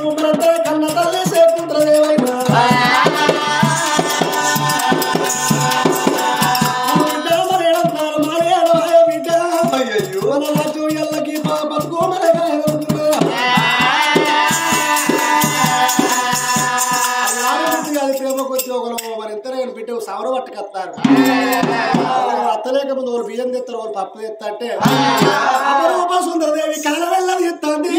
సుందరంటే కన్న తల్లి సేకుంద్రదేవైనా బిడ్డ సవర పట్టుకొస్తారు అత్తలేక ముందు వాళ్ళు బియ్యం తెస్తారు వాళ్ళు పప్పు తెస్తా అంటే సుందరదేవి కళ్ళ వెళ్ళని చెప్తాంది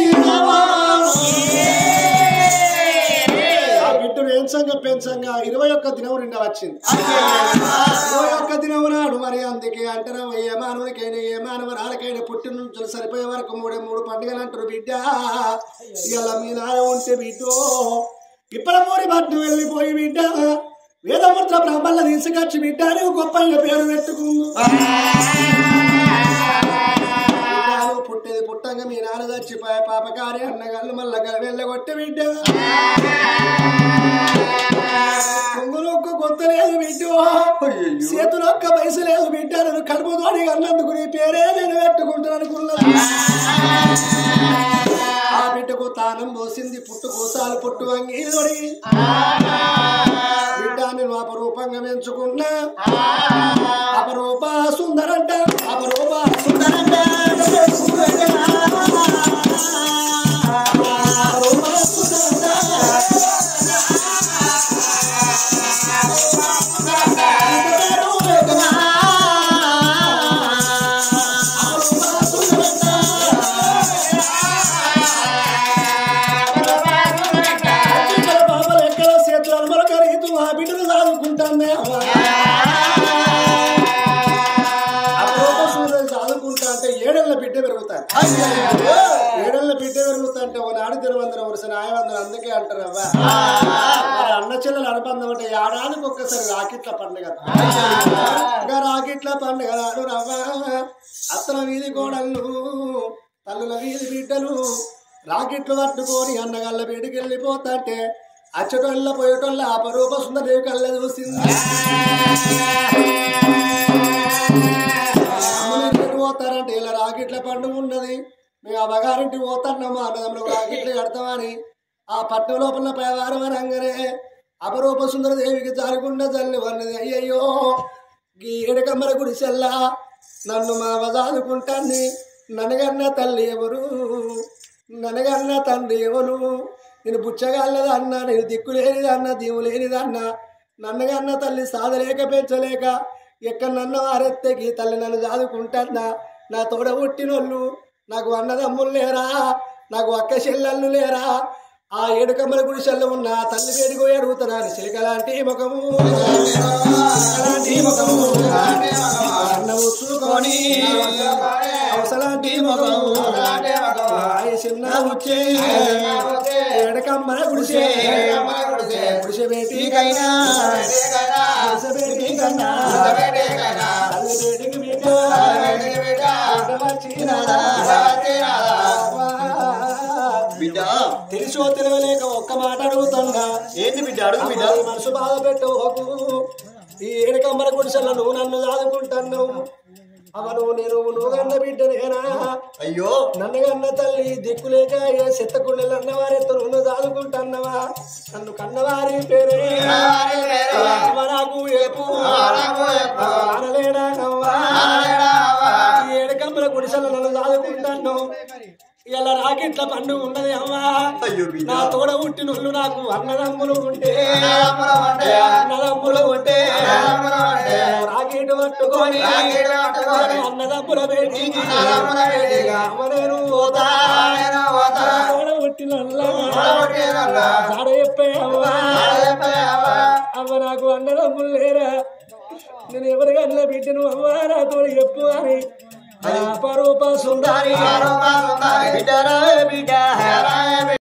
బిడ్డను పెంచంగా 21 దినం నిండా వచ్చింది 21 దినం నాడు మరి అందుకే అంటారా ఏ మానవునికైనా ఏ మానవరాలకైనా పుట్టిన నుంచి సరిపోయే వరకు 3 పండుగలు అంటారు బిడ్డ ఇలా మీ నాన్న ఉంటే బిడ్డ పిప్పలమూరి మట్టు వెళ్ళిపోయి బిడ్డ వేదముద్ర బ్రాహ్మణుల తీసుకొచ్చి బిడ్డ నువ్వు గొప్పగా పేరు పెట్టుకుందు పుట్టేది పుట్టంగా మీ నాన్న చచ్చిపోయే పాపకారి అన్నగాళ్ళు మళ్ళా వెళ్ళగొట్టి బిడ్డ కొంగులొక్క కొత్త లేదు బిడ్డ చేతులొక్క వయసు లేదు బిడ్డ నన్ను కడుపు తోడి అన్నందుకు నీ పేరే నేను పెట్టుకుంటాను అనుకున్నాను ఆ బిడ్డకు తానం పోసింది పుట్టు కోసాలు పుట్టు వంగి తొడిగి బిడ్డ నేను అపరూపంగా పెంచుకున్నా అపరూప సుందరంట అపరూప సుందరంట ఏడళ్ళ బిడ్డ పెరుగుతా అంటే ఒకనాడు తిరువందరం వరుస నాయవందరం అందుకే అంటారు అవ్వ మరి అన్న చెల్లెలు అనుబంధం అంటే ఏడాదికి ఒక్కసారి రాకిట్ల పండుగ ఇంకా రాకిట్ల పండుగ నాడు రవ్వ అత్తల వీధి కోడళ్ళు తల్లుల వీధి బిడ్డలు రాకెట్లు పట్టుకొని అన్నగల్ల బయటికి వెళ్ళిపోతా అంటే అచ్చటోళ్ళ పోయేటోళ్ళ అపరూప సుందరదేవి కళ్ళ చూసింది పోతారంటే ఇలా రాకెట్ల పండుగ ఉన్నది మేము అమ్మగారింటికి పోతాన్నమ్మా అన్నదమ్ములు రాకెట్లు కడతామని ఆ పట్నం లోపల పేవారం అనగానే అపరూప సుందరదేవికి జారుకుండా జల్లి అన్నది అయ్యయ్యో గీ ఏడుకమ్మల గుడిసెల్లా నన్ను మా వదాదుకుంటాన్ని ననగన్న తల్లి ఎవరు ననగన్న తండ్రి ఎవరు నేను బుచ్చగాళ్ళది అన్నా నేను దిక్కులేనిదన్న దీవులేనిదన్నా నన్నగన్న తల్లి సాధలేక పెంచలేక ఎక్కడ నన్న వారెత్తకి తల్లి నన్ను చదువుకుంటాన్నా నా తోడ పుట్టినోళ్ళు నాకు అన్నదమ్ములు లేరా నాకు అక్క చెల్లెళ్ళు లేరా ఆ ఏడుకమ్మల గుడిసెల్లో ఉన్న తల్లి వేడిగో అడుగుతున్నాను చిలికలాంటి ముఖము అన్న ఉచ్చుకొని అవసలాంటి ముఖము చిన్న వచ్చే ఏడుకమ్మల గుడిసె గుడిసె బేటీకైనా బేటీ కన్నా తల్లి బేటికి బిడ్డ తెలుసో తెలియలేక ఒక్క మాట అడుగుతుందా ఏంటి బిడ్డ అడుగు బిడ్డ మనసు బాధ పెట్టవకు ఈ ఏడుకమ్మల గుడిసెల్లో నువ్వు నన్ను చదువుకుంటున్నావు అవను నేను నువ్వు కన్న బిడ్డనేనా అయ్యో నన్ను కన్న తల్లి దిక్కులేక ఏ చెత్తకుండలు అన్నవారెత్త నువ్వు చదువుకుంటున్నావా నన్ను కన్నవారి పేరే నాకు అనలేడా నవ్వా ఈ ఏడుకమ్మల గుడిసెల్లో నన్ను చదువుకుంటాను ఇలా రాకెట్ల పండుగ ఉన్నది అమ్మా నా తోడ పుట్టినోళ్ళు నాకు అన్నదమ్ములు ఉంటే రాకెట్ పట్టుకొని అన్నదమ్ముల బేటి నేను తోడ పుట్టినోళ్ళ అమ్మ నాకు అన్నదమ్ములు లేరా నేను ఎవరిగా అన్న బిడ్డను అమ్మా నా తోడు చెప్పు అని అపరూప సుందరి బిడ్డ